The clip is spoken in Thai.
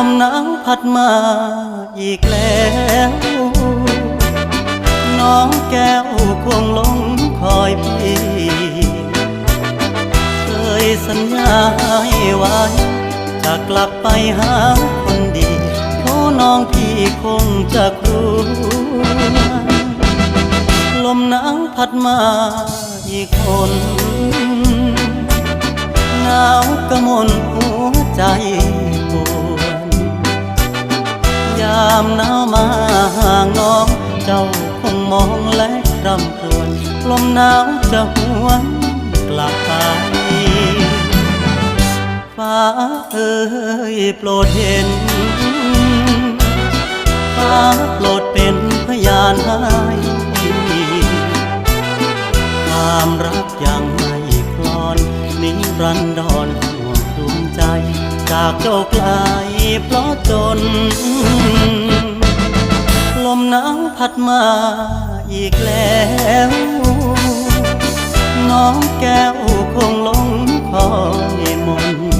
มหนาวพัดมาอีกแล้วน้องแก้วคงหลงคอยพี่เคยสัญญาให้ไว้จะกลับไปหาคนดีเพราะน้องพี่คงจะกลัวลมหนาวพัดมาอีกคนหนาวกระมนหัวใจปวดยามหนาวมาห่างน้องเจ้าคงมองและรำครวญลมหนาวจะหวนกลับไปฟ้าเอ่ยโปรดเห็นฟ้าโปรดเป็นพยานให้ความรักยังไม่คลอนนิรันดรห่วงดวงใจจากเจ้าไกลเพราะจนลมหนาวพัดมาอีกแล้วน้องแก้วคงหลง